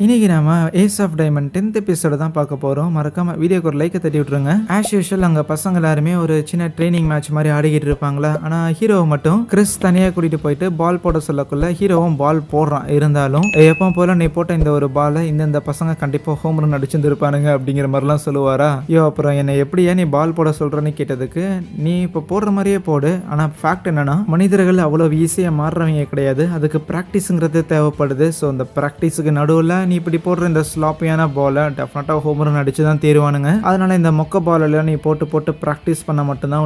இன்னைக்கு நாம ace of diamond 10th எபிசோட தான் பார்க்க போறோம். மறக்காம வீடியோக்கு ஒரு லைக்கை தட்டி விட்டுருங்க. ஆஸ் யூஷுவல் அங்க பசங்க எல்லாருமே ஒரு சின்ன ட்ரைனிங் மேட்ச் மாதிரி ஆடிக்கிட்டு இருப்பாங்களா. ஆனா ஹீரோவை மட்டும் கிறிஸ் தனியா கூட்டிட்டு போயிட்டு பால் போட சொல்லக்குள்ள ஹீரோவும் பால் போடுறான். இருந்தாலும் எப்போ போல நீ போட்ட இந்த ஒரு பாலை இந்த பசங்க கண்டிப்பா ஹோம் ரன் அடிச்சிருப்பானுங்க அப்படிங்கிற மாதிரிலாம் சொல்லுவாரா. அப்புறம் என்ன எப்படியா நீ பால் போட சொல்றன்னு கேட்டதுக்கு, நீ இப்போ போடுற மாதிரியே போடு, ஆனா ஃபேக்ட் என்னன்னா மனிதர்கள் அவ்வளவு ஈஸியா மாறுறவங்க கிடையாது, அதுக்கு பிராக்டிஸ்ங்கிறது தேவைப்படுது. ஸோ அந்த பிராக்டிஸுக்கு நடுவில் நீ இப்படி போடுற இந்த ஸ்லாப்பியான பாலை டெஃபினட்டாக ஹோம் ரன் அடிச்சு தான் தீருவானுங்க. அதனால இந்த மொக்க பாலில் நீ போட்டு ப்ராக்டிஸ் பண்ண மட்டும்தான்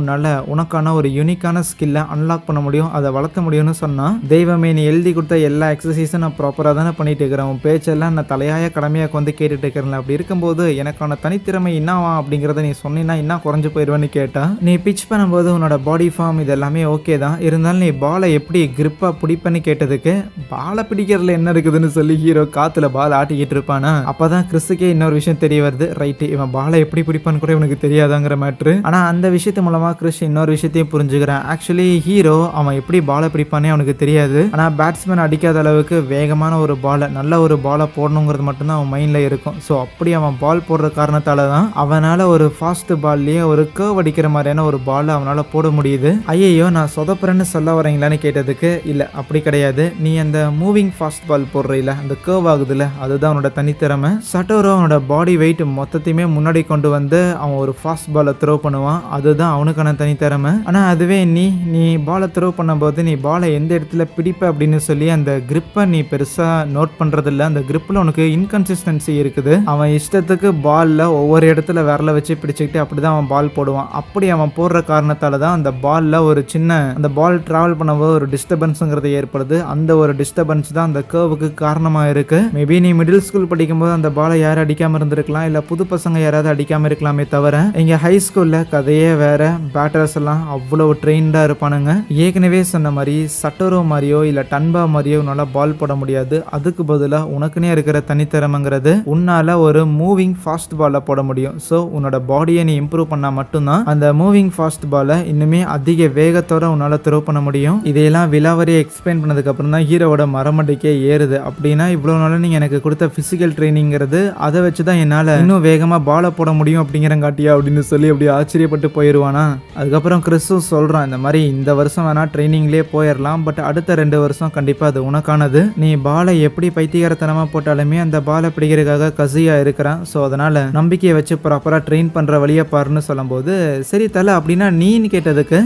உனக்கான ஒரு யூனிக்கான ஸ்கில்லை அன்லாக் பண்ண முடியும், அதை வளர்த்த முடியும்னு சொன்னால், தெய்வமே நீ எழுதி கொடுத்த எல்லா எக்ஸசைஸும் நான் ப்ராப்பராக தானே பண்ணிட்டு இருக்கிறேன், உன் பேச்செல்லாம் நான் தலையாய கடமையாக வந்து கேட்டுட்டு இருக்கிறேன். அப்படி இருக்கும்போது எனக்கான தனித்திறமை என்னவா அப்படிங்கிறத நீ சொன்னீங்கன்னா இன்னும் குறைஞ்சு போயிடுவேன்னு கேட்டா, நீ பிச் பண்ணும்போது உன்னோட பாடி ஃபார்ம் இது எல்லாமே ஓகே தான், இருந்தாலும் நீ பாலை எப்படி கிரிப்பாக பிடிப்பன்னு கேட்டதுக்கு, பாலை பிடிக்கிறதுல என்ன இருக்குதுன்னு சொல்லி ஹீரோ காற்றுல பால் ஆட்டிக்கிட்டு இருப்பானா. அப்பதான் கிறிஸுக்கே இன்னொரு விஷயம் தெரிய வருது. ரைட்டு, இவன் பாலை எப்படி பிடிப்பான்னு கூட இவனுக்கு தெரியாதாங்கிற மேட்ரு. ஆனா அந்த விஷயத்து மூலமா கிறிஸ் இன்னொரு விஷயத்தையும் புரிஞ்சுக்கிறான். ஆக்சுவலி ஹீரோ அவன் எப்படி பாலை பிடிப்பானே அவனுக்கு தெரியாது, ஆனா பேட்ஸ்மேன் அடிக்காத அளவுக்கு வேகமான ஒரு பாலை, நல்ல ஒரு பாலை போடணுங்கிறது மட்டும்தான் அவன் மைண்ட்ல இருக்கும். ஸோ அப்படி அவன் பால் போடுற காரணத்தால தான் அவனால ஒரு ஃபாஸ்ட் பால்லேயே ஒரு கர்வ் அடிக்கிற மாதிரியான ஒரு பால் அவனால போட முடியுது. ஐயோ நான் சொதப்புறேன்னு சொல்ல வரீங்களான்னு கேட்டதுக்கு, இல்ல அப்படி கிடையாது, நீ அந்த மூவிங் ஃபாஸ்ட் பால் போடுறீல, அந்த கர்வ் ஆகுதுல, அதுதான் அவனோட தனித்திறமை. சட்டோரோ அவனோட பாடி வெயிட் மொத்தத்தையுமே முன்னாடி கொண்டு வந்து அவன் ஒரு ஃபாஸ்ட் பாலை த்ரோ பண்ணுவான், அதுதான் அவனுக்கான தனித்திறமை. ஆனா அதுவே நீ பாலை த்ரோ பண்ணும்போது நீ பாலை எந்த இடத்துல பிடிப்ப அப்படின்னு சொல்லி அந்த கிரிப்பை நீ பெருசா நோட் பண்றது இல்ல. அந்த கிரிப்ல உனக்கு இன்கன்சிஸ்டன்சி இருக்குது. அவன் இஷ்டத்துக்கு பால்ல ஒவ்வொரு இடத்துல விரல வச்சு பிடிச்சிக்கிட்டு அப்படிதான் அவன் பால் போடுவான். அப்படி அவன் போடுற காரணத்தால தான் அந்த பால்ல ஒரு சின்ன அந்த பால் டிராவல் பண்ணும்போது ஒரு டிஸ்டர்பன்ஸ்ங்கிறது ஏற்படுது. அந்த ஒரு டிஸ்டர்பன்ஸ் தான் அந்த கர்வுக்கு காரணமா இருக்கு. மேபி நீ மிடில் ஸ்கூல் படிக்கும்போது அந்த பாலை யாரும் அடிக்காம இருந்திருக்கலாம், இல்ல புது பசங்க யாராவது அடிக்காம இருக்கலாமே தவிர, இங்க ஹை ஸ்கூல்ல கதையே வேற. பேட்டர்ஸ் எல்லாம் அவ்வளவு ட்ரெயின்டா இருப்பானுங்க. ஏற்கனவே சொன்ன மாதிரி சட்டோரோ மாதிரியோ இல்ல டன்பா மாதிரியோ உன்னால பால் போட முடியாது. அதுக்கு பதிலா உனக்குனே இருக்கிற தனித்திறமைங்கிறது உன்னால ஒரு மூவிங் ஃபாஸ்ட் பாலை போட முடியும். ஸோ உன்னோட பாடியை நீ இம்ப்ரூவ் பண்ணா மட்டும்தான் அந்த மூவிங் ஃபாஸ்ட் பாலை இன்னுமே அதிக வேகத்தோட உன்னால த்ரோ பண்ண முடியும். இதையெல்லாம் விலாவரியை எக்ஸ்பிளைன் பண்ணதுக்கு அப்புறம் தான் ஹீரோவோட மரமண்டைக்கே ஏறுது. அப்படின்னா இவ்வளவு நாள் நீங்க எனக்கு கொடுத்த பிசிக்கல் ட்ரைனிங்கிறது அதை வச்சு தான் என்னால் இன்னும் வேகமாக பாலை போட முடியும் அப்படிங்கிறங்காட்டியா அப்படின்னு சொல்லி அப்படி ஆச்சரியப்பட்டு போயிடுவானா. அதுக்கப்புறம் கிறிஸும் சொல்கிறான், இந்த மாதிரி இந்த வருஷம் வேணா ட்ரைனிங்லேயே போயிடலாம், பட் அடுத்த 2 வருஷம் கண்டிப்பாக அது உனக்கானது. நீ பாலை எப்படி பைத்தியகாரத்தனமாக போட்டாலுமே அந்த பாலை பிடிக்கிறதுக்காக கசியாக இருக்கிறான். ஸோ அதனால் நம்பிக்கையை வச்சு ப்ராப்பராக ட்ரெயின் பண்ணுற வழியை பாருன்னு சொல்லும்போது, சரி தலை அப்படின்னா நீன்னு கேட்டதுக்கு,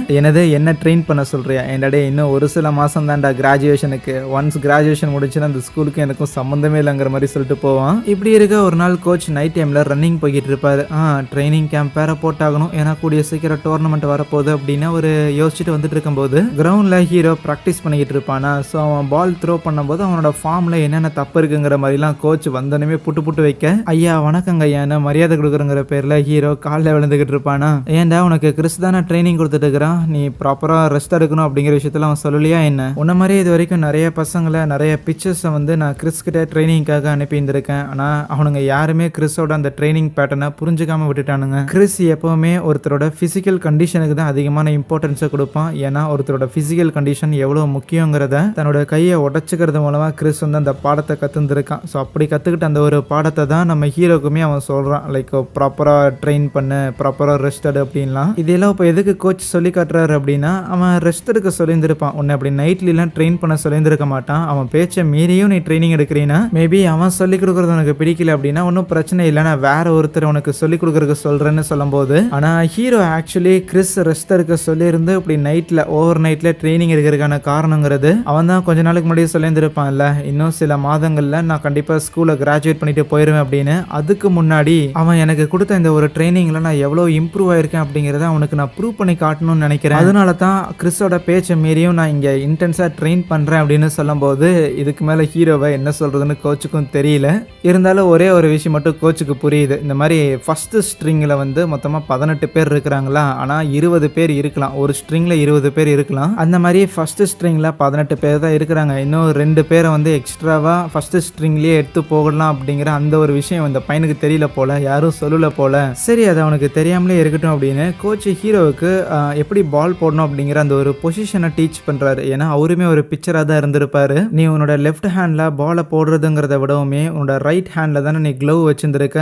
என்ன ட்ரெயின் பண்ண சொல்கிறியா, என்னடே இன்னும் ஒரு சில மாதம் தான்டா கிராஜுவேஷனுக்கு, ஒன்ஸ் கிராஜுவேஷன் முடிச்சுன்னா அந்த ஸ்கூலுக்கு எனக்கும் சம்மந்தமே இல்லைங்கிற மாதிரி சொல்லிட்டு போவான். இப்படி இருக்க ஒரு நாள் கோச் நைட் டைம்ல ரன்னிங் போய்கிட்டு இருப்பாரு. ட்ரைனிங் கேம்ப் வேற போட்டாகணும், ஏன்னா கூடிய சீக்கிரம் டோர்னமெண்ட் வரப்போகுது அப்படின்னு ஒரு யோசிச்சுட்டு வந்துட்டு இருக்கும்போது கிரவுண்ட்ல ஹீரோ ப்ராக்டிஸ் பண்ணிக்கிட்டு இருப்பானா. ஸோ அவன் பால் த்ரோ பண்ணும்போது அவனோட ஃபார்ம்ல என்னென்ன தப்பு இருக்குங்கிற மாதிரிலாம் கோச் வந்தனமே புட்டு வைக்க, ஐயா வணக்கங்க ஐயான்னு மரியாதை கொடுக்குறங்கிற பேர்ல ஹீரோ காலில் விழுந்துகிட்டு இருப்பானா. ஏன்டா உனக்கு கிறிஸ் தானே ட்ரைனிங் கொடுத்துட்டு இருக்கிறான், நீ ப்ராப்பரா ரெஸ்ட் எடுக்கணும் அப்படிங்கிற விஷயத்துல அவன் சொல்லலையா என்ன? உன்ன மாதிரி இது வரைக்கும் நிறைய பசங்களை நிறைய பிக்சர்ஸை வந்து நான் கிறிஸ் கிட்ட ட்ரைனிங்காக அனுப்பி இருந்திருக்கேன். ஆனா அவனுங்க யாருமே கிறிஸோட அந்த ட்ரைனிங் பேட்டர்னை புரிஞ்சுக்காம விட்டுட்டானுங்க. கிறிஸ் எப்பவுமே ஒருத்தரோட பிசிக்கல் கண்டிஷனுக்கு தான் அதிகமான இம்பார்ட்டன்ஸை கொடுப்பான். ஏன்னா ஒருத்தரோட பிசிக்கல் கண்டிஷன் எவ்வளவு முக்கியங்கிறத தன்னோட கையை உடச்சுக்கிறது மூலமா கிறிஸ் வந்து அந்த பாடத்தை கத்துருக்கான். ஸோ அப்படி கத்துக்கிட்ட அந்த ஒரு பாடத்தை தான் நம்ம ஹீரோக்குமே அவன் சொல்றான், லைக் ப்ராப்பரா ட்ரெயின் பண்ணு, ப்ராப்பரா ரெஸ்ட் எடு அப்படின்லாம். இதெல்லாம் இப்போ எதுக்கு கோச் சொல்லி காட்டுறாரு அப்படின்னா, அவன் ரெஸ்ட் எடுக்க சொல்லியிருந்திருப்பான். உன்னை அப்படி நைட்லாம் ட்ரெயின் பண்ண சொல்லியிருந்திருக்க மாட்டான். அவன் பேச்சை மீறியும் நீ ட்ரைனிங் எடுக்கிறீன்னா, மேபி அவன் சொல்லி கொடுக்கறது உனக்கு பிடிக்கல அப்படின்னா ஒன்றும் பிரச்சனை இல்லை, நான் வேற ஒருத்தர் உனக்கு சொல்லிக் கொடுக்கறதுக்கு சொல்றேன்னு சொல்லும்போது, ஆனா ஹீரோ ஆக்சுவலி கிறிஸ் ரெஸ்ட் எடுக்க சொல்லியிருந்து இப்படி நைட்ல ஓவர் நைட்ல ட்ரைனிங் எடுக்கிறதுக்கான காரணங்கிறது அவன் தான் கொஞ்ச நாளுக்கு முன்னாடி சொல்லியிருந்திருப்பான்ல, இன்னும் சில மாதங்கள்ல நான் கண்டிப்பா ஸ்கூலை கிராஜுவேட் பண்ணிட்டு போயிருவேன் அப்படின்னு. அதுக்கு முன்னாடி அவன் எனக்கு கொடுத்த இந்த ஒரு ட்ரைனிங்ல நான் எவ்வளவு இம்ப்ரூவ் ஆயிருக்கேன் அப்படிங்கறத அவனுக்கு நான் ப்ரூவ் பண்ணி காட்டணும்னு நினைக்கிறேன். அதனால தான் கிறிஸோட பேச்சை மீறியும் நான் இங்க இன்டென்ஸா ட்ரெயின் பண்றேன் அப்படின்னு சொல்லும்போது, இதுக்கு மேல ஹீரோவை என்ன சொல்றதுன்னு கோச்சுக்கும் தெரியல. இருந்தாலும் ஒரே ஒரு விஷயம் மட்டும் கோச்சுக்கு புரியுது, இந்த மாதிரி ஃபர்ஸ்ட் ஸ்ட்ரிங்கில் வந்து மொத்தமாக 18 பேர் இருக்கிறாங்களா, ஆனால் 20 பேர் இருக்கலாம், ஒரு ஸ்ட்ரிங்கில் 20 பேர் இருக்கலாம். அந்த மாதிரி ஃபர்ஸ்ட் ஸ்ட்ரிங்கில் 18 பேர் தான் இருக்கிறாங்க. இன்னும் 2 பேரை வந்து எக்ஸ்ட்ராவாக ஃபர்ஸ்ட் ஸ்ட்ரிங்லேயே எடுத்து போகலாம் அப்படிங்கிற அந்த ஒரு விஷயம் இந்த பையனுக்கு தெரியல போல, யாரும் சொல்லல போல. சரி அது அவனுக்கு தெரியாமலே இருக்கட்டும் அப்படின்னு கோச் ஹீரோவுக்கு எப்படி பால் போடணும் அப்படிங்கிற அந்த ஒரு பொசிஷனை டீச் பண்ணுறாரு. ஏன்னா அவருமே ஒரு பிக்சராக தான் இருந்திருப்பாரு. நீ உன்னோட லெஃப்ட் ஹேண்டில் பாலை போடுறதுங்கிறத இருக்கிறத விடவுமே உன்னோட ரைட் ஹேண்டில் தானே நீ க்ளவ் வச்சுருந்துருக்க.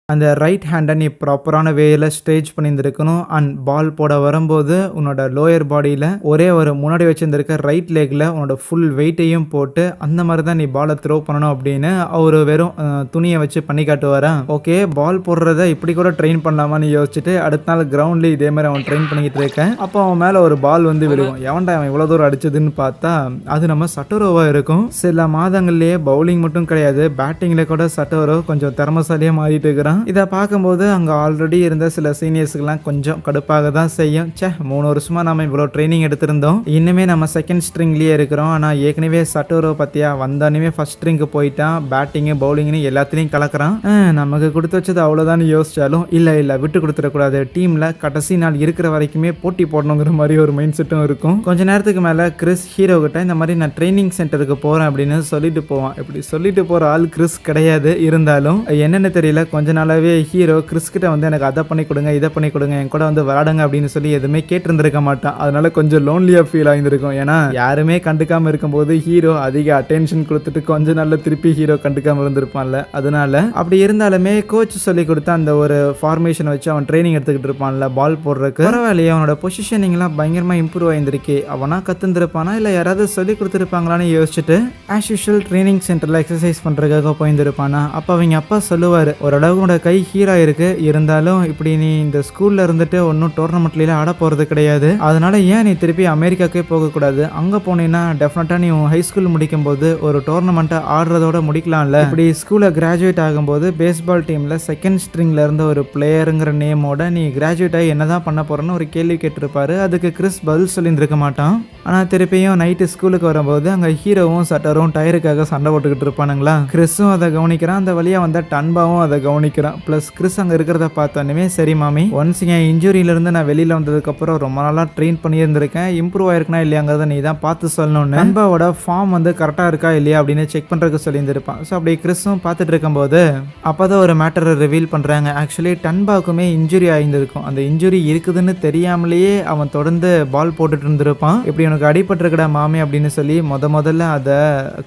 அந்த ரைட் ஹேண்டை நீ ப்ராப்பரான வேயில் ஸ்ட்ரெச் பண்ணியிருந்துருக்கணும். அண்ட் பால் போட வரும்போது உன்னோட லோயர் பாடியில் ஒரே ஒரு முன்னாடி வச்சுருந்துருக்க ரைட் லெக்கில் உன்னோட ஃபுல் வெயிட்டையும் போட்டு அந்த மாதிரி தான் நீ பாலை த்ரோ பண்ணணும் அப்படின்னு அவர் வெறும் துணியை வச்சு பண்ணி காட்டுவாரா. ஓகே, பால் போடுறத இப்படி கூட ட்ரெயின் பண்ணலாமான்னு யோசிச்சுட்டு அடுத்த நாள் கிரவுண்ட்லேயும் இதே மாதிரி அவன் ட்ரெயின் பண்ணிக்கிட்டு இருக்கேன். அப்போ அவன் மேலே ஒரு பால் வந்து விழுவும். எவன்டா அவன் இவ்வளோ தூரம் அடிச்சதுன்னு பார்த்தா அது நம்ம சட்டோரோவாக இருக்கும். சில மாதங்கள்லேயே பவுலிங் மட்டும் கிடையாது, பேட்டிங்கில் கூட சட்டோரோ கொஞ்சம் திறமசாலியாக மாறிட்டு இருக்கிறான். இதை பார்க்கும்போது அங்கே ஆல்ரெடி இருந்த சில சீனியர்ஸ்க்கெல்லாம் கொஞ்சம் கடுப்பாக தான் செய்யும். 3 வருஷமா நம்ம இவ்வளோ ட்ரைனிங் எடுத்திருந்தோம், இன்னுமே நம்ம செகண்ட் ஸ்ட்ரிங்லேயே இருக்கிறோம். ஆனால் ஏற்கனவே சட்டோரோ பற்றியா வந்தானுமே ஃபர்ஸ்ட் ஸ்ட்ரிங்க்கு போயிட்டான், பேட்டிங்கு பவுலிங்னு எல்லாத்துலேயும் கலக்கிறான். நமக்கு கொடுத்து வச்சது அவ்வளோதான் யோசிச்சாலும் இல்லை விட்டு கொடுத்துடக்கூடாது, டீமில் கடைசி நாள் இருக்கிற வரைக்குமே போட்டி போடணுங்கிற மாதிரி ஒரு மைண்ட் செட்டும் இருக்கும். கொஞ்ச நேரத்துக்கு மேலே கிறிஸ் ஹீரோ கிட்ட இந்த மாதிரி நான் ட்ரைனிங் சென்டருக்கு போகிறேன் அப்படின்னு சொல்லிட்டு போவான். இப்படி சொல்லிட்டு போகிற ஆள் கிறிஸ் கிடையாது. இருந்தாலும் என்னென்னு தெரியல, கொஞ்ச நாளாவே ஹீரோ கிறிஸ்கிட்ட வந்து எனக்கு அதை பண்ணி கொடுங்க இதை பண்ணி கொடுங்க என் கூட வந்து விளாடுங்க அப்படின்னு சொல்லி எதுவுமே கேட்டிருந்திருக்க மாட்டான். அதனால கொஞ்சம் லோன்லியாக ஃபீல் ஆகியிருக்கும். ஏன்னா யாருமே கண்டுக்காமல் இருக்கும்போது ஹீரோ அதிக அட்டென்ஷன் கொடுத்துட்டு கொஞ்ச நாள்ல திருப்பி ஹீரோ கண்டுக்காமல் இருந்திருப்பான்ல. அதனால அப்படி இருந்தாலுமே கோச் சொல்லி கொடுத்த அந்த ஒரு ஃபார்மேஷனை வச்சு அவன் ட்ரைனிங் எடுத்துக்கிட்டு இருப்பான்ல பால் போடுறதுக்கு. பரவாயில்லையே, அவனோட பொசிஷனிங்லாம் பயங்கரமா இம்ப்ரூவ் ஆயிருந்திருக்கு. அவனா கத்துருப்பானா இல்லை யாராவது சொல்லி கொடுத்துருப்பாங்களான்னு யோசிச்சுட்டு ஆஸ் யூஷுவல் ட்ரைனிங் சென்டர்ல எக்ஸசைஸ் பண்றதுக்காக போயிருந்திருப்பானா. அப்போ அவங்க அப்பா சொல்லுவார், ஓரளவுக்கு கை ஹீரோ இருக்கு, இருந்தாலும் இப்படி நீ இந்த ஸ்கூல்ல இருந்துட்டு ஒன்னும் டோர்னமெண்ட்ல ஆட போறது கிடையாது, அதனால ஏன் நீ திருப்பி அமெரிக்காக்கே போகக்கூடாது, அங்க போனீங்கன்னா டெஃபினட்டா நீ ஹை ஸ்கூல் முடிக்கும் போது ஒரு டோர்னமெண்ட்டை ஆடுறதோட முடிக்கலாம்ல. இப்படி ஸ்கூல்ல கிராஜுவேட் ஆகும்போது பேஸ்பால் டீம்ல செகண்ட் ஸ்ட்ரிங்ல இருந்த ஒரு பிளேயருங்கிற நேமோட நீ கிராஜுவேட் ஆகி என்னதான் பண்ண போறன்னு ஒரு கேள்வி கேட்டிருப்பாரு. அதுக்கு கிறிஸ் பதில் சொல்லியிருந்திருக்க மாட்டான். ஆனா திருப்பியும் நைட்டு ஸ்கூலுக்கு வரும்போது அங்க ஹீரோவும் சட்டரும் டயருக்காக சண்டை போட்டுக்கிட்டு இருப்பானுங்களா. கிறிஸும் அதை கவனிக்கிறான், அந்த வழியா வந்த டன்பாவும் அதை கவனிக்கிறான். பிளஸ் கிறிஸ் அங்கே இருக்கிறத பார்த்தோன்னே சரி மாமி, ஒன்ஸ் என் இன்ஜுரியிலேருந்து நான் வெளியில் வந்ததுக்கப்புறம் ரொம்ப நாளாக ட்ரெயின் பண்ணியிருந்திருக்கேன், இம்ப்ரூவ் ஆயிருக்குனா இல்லையாங்கிறத நீ தான் பார்த்து சொல்லணும்னு நண்பாவோட ஃபார்ம் வந்து கரெக்டாக இருக்கா இல்லையா அப்படின்னு செக் பண்ணுறதுக்கு சொல்லியிருந்திருப்பான். ஸோ அப்படி கிறிஸும் பார்த்துட்டு இருக்கும்போது அப்போ தான் ஒரு மேட்டரை ரிவீல் பண்ணுறாங்க. ஆக்சுவலி டன்பாவுக்குமே இன்ஜுரி ஆகியிருந்திருக்கும். அந்த இன்ஜுரி இருக்குதுன்னு தெரியாமலேயே அவன் தொடர்ந்து பால் போட்டுட்டு இருந்திருப்பான். இப்படி எனக்கு அடிபட்டிருக்கடா மாமி அப்படின்னு சொல்லி முதல்ல அதை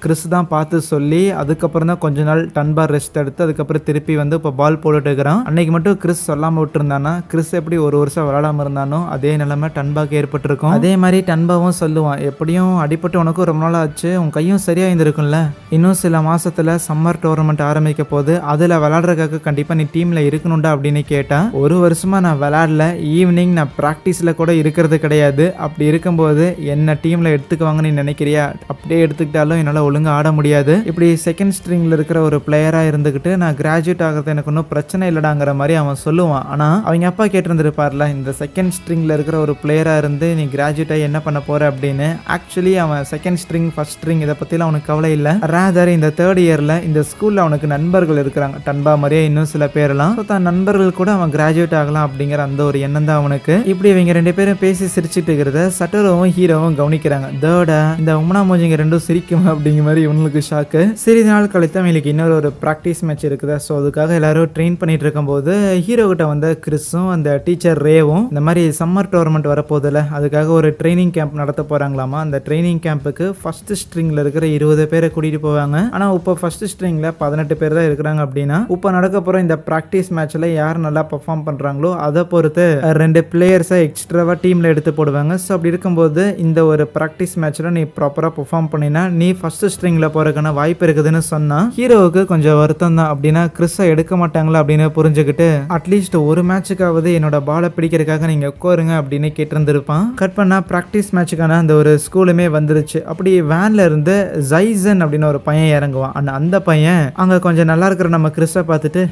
கிறிஸ் தான் பார்த்து சொல்லி அதுக்கப்புறம் தான் கொஞ்ச நாள் டன்பா ரெஸ்ட் எடுத்து அதுக்கப்புறம் திருப்பி வந்து இப்போ பால் போட்டுட்டு இருக்கிறான். அன்னைக்கு மட்டும் கிறிஸ் சொல்லாம விட்டுருந்தானா, கிறிஸ் எப்படி ஒரு வருஷம் விளையாடாம இருந்தானோ அதே நிலைமை டன்பாக்கு ஏற்பட்டிருக்கும். அதே மாதிரி டன்பாவும் சொல்லுவான், எப்படியும் அடிபட்டு உனக்கும் ரொம்ப நாள் ஆச்சு, உன் கையும் சரியா இருந்திருக்கும்ல, இன்னும் சில மாசத்துல சம்மர் டோர்னமெண்ட் ஆரம்பிக்க போது அதுல விளையாடுறதுக்காக கண்டிப்பா நீ டீம்ல இருக்கணும்டா அப்படின்னு கேட்டா, ஒரு வருஷமா நான் விளையாடல, ஈவினிங் நான் பிராக்டிஸ்ல கூட இருக்கிறது கிடையாது, அப்படி இருக்கும்போது என்ன டீம்ல எடுத்துக்குவாங்கன்னு நீ நினைக்கிறியா, அப்படியே எடுத்துக்கிட்டாலும் என்னால ஒழுங்கா ஆட முடியாது, இப்படி செகண்ட் ஸ்ட்ரிங்ல இருக்கிற ஒரு பிளேயரா இருந்துகிட்டு நான் கிராஜுவேட் ஆகிறது எனக்கு ஒன்றும் பிரச்சனை இல்லடாங்கிற மாதிரி அவன் சொல்லுவான். ஆனா அவங்க அப்பா கேட்டிருந்திருப்பார்ல, இந்த செகண்ட் ஸ்ட்ரிங்ல இருக்கிற ஒரு பிளேயரா இருந்து நீ கிராஜுவேட் ஆகி என்ன பண்ண போற அப்படின்னு. ஆக்சுவலி அவன் செகண்ட் ஸ்ட்ரிங் ஃபர்ஸ்ட் ஸ்ட்ரிங் இதை பத்திலாம் அவனுக்கு கவலை இல்லை. ரேதர் இந்த தேர்ட் இயர்ல இந்த ஸ்கூல்ல அவனுக்கு நண்பர்கள் இருக்கிறாங்க, டன்பா மாதிரியே இன்னும் சில பேரெல்லாம். தான் நண்பர்கள் கூட அவன் கிராஜுவேட் ஆகலாம் அப்படிங்கிற அந்த ஒரு எண்ணம் தான் அவனுக்கு. இப்படி இவங்க ரெண்டு பேரும் பேசி சிரிச்சுட்டு இருக்கிறத சட்டோரோவும் ஹீரோவும் கவனிக்கிறாங்க. தேர்டா இந்த உமனா மோஜிங்க ரெண்டும் சிரிக்கும் அப்படிங்கிற மாதிரி இவனுக்கு ஷாக்கு. சிறிது நாள் கழித்து அவங்களுக்கு இன்னொரு ப்ராக்டிஸ் மேட்ச் இருக்குது. ஸோ அதுக்காக எல்லாரும் ட்ரெயின் பண்ணிட்டு இருக்கும்போது ஹீரோ கிட்ட வந்து கிறிஸும் அந்த டீச்சர் ரேவும் இந்த மாதிரி சம்மர் டோர்னமெண்ட் வரப்போதில்ல, அதுக்காக ஒரு ட்ரைனிங் கேம்ப் நடத்த போறாங்களாமா. அந்த ட்ரைனிங் கேம்புக்கு ஃபர்ஸ்ட் ஸ்ட்ரிங்ல இருக்கிற 20 பேரை கூட்டிட்டு போவாங்க. ஆனா இப்போ ஃபர்ஸ்ட் ஸ்ட்ரிங்ல 18 பேர் தான் இருக்கிறாங்க. அப்படின்னா இப்போ நடக்க போற இந்த பிராக்டிஸ் மேட்ச்ல யார் நல்லா பெர்ஃபார்ம் பண்றாங்களோ அதை பொறுத்து 2 பிளேயர்ஸை எக்ஸ்ட்ராவா டீம்ல எடுத்து போடுவாங்க. ஸோ அப்படி இருக்கும்போது இந்த ஒரு பிராக்டிஸ் மேட்ச்ல நீ ப்ராப்பரா பெர்ஃபார்ம் பண்ணினா நீ ஃபர்ஸ்ட் ஸ்ட்ரிங்ல போறதுக்கான வாய்ப்பு இருக்குதுன்னு சொன்னா ஹீரோவுக்கு கொஞ்சம் வருத்தம் தான். அப்படின்னா கிறிஸை எடுக்க மாட்டாங்களா அப்படின்னு புரிஞ்சுக்கிட்டு அட்லீஸ்ட் ஒரு மேட்சுக்காவது என்னோட பாலை பிடிக்கிறதுக்காக நீங்க உட்காருங்க அப்படின்னு கேட்டிருந்திருப்பான். கட் பண்ணா பிராக்டிஸ் மேட்சுக்கான அந்த ஒரு ஸ்கூலுமே வந்துருச்சு. அப்படி வேன்ல இருந்து ஜைசன் அப்படின்னு ஒரு பையன் இறங்குவான். அந்த பையன் அங்க கொஞ்சம் நல்லா இருக்கிற நம்ம கிறிஸை பார்த்துட்டு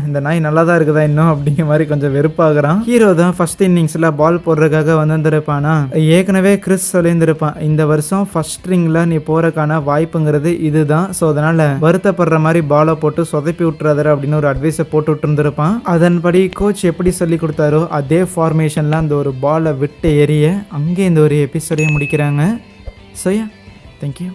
இந்த நாய் நல்லா தான் இருக்குதா இன்னும் அப்படிங்கிற மாதிரி கொஞ்சம் வெறுப்பாகிறான். ஹீரோ தான் ஃபர்ஸ்ட் இன்னிங்ஸ்ல பால் போடுறதுக்காக வந்திருப்பானா. ஏற்கனவே கிறிஸ் சொல்லியிருந்திருப்பான், இந்த வருஷம் ஃபர்ஸ்ட் ஸ்ட்ரிங்ல நீ போறதுக்கான வாய்ப்புங்கிறது இதுதான், ஸோ அதனால வருத்தப்படுற மாதிரி பாலை போட்டு சொதப்பி விட்டுறாரு அப்படின்னு ஒரு அட்வைஸை போட்டு விட்டுருந்துருப்பான். அதன்படி கோச் எப்படி சொல்லி கொடுத்தாரோ அதே ஃபார்மேஷன்ல அந்த ஒரு பாலை விட்டு எறிய அங்கே இந்த ஒரு எபிசோடையும் முடிக்கிறாங்க. So yeah, thank you.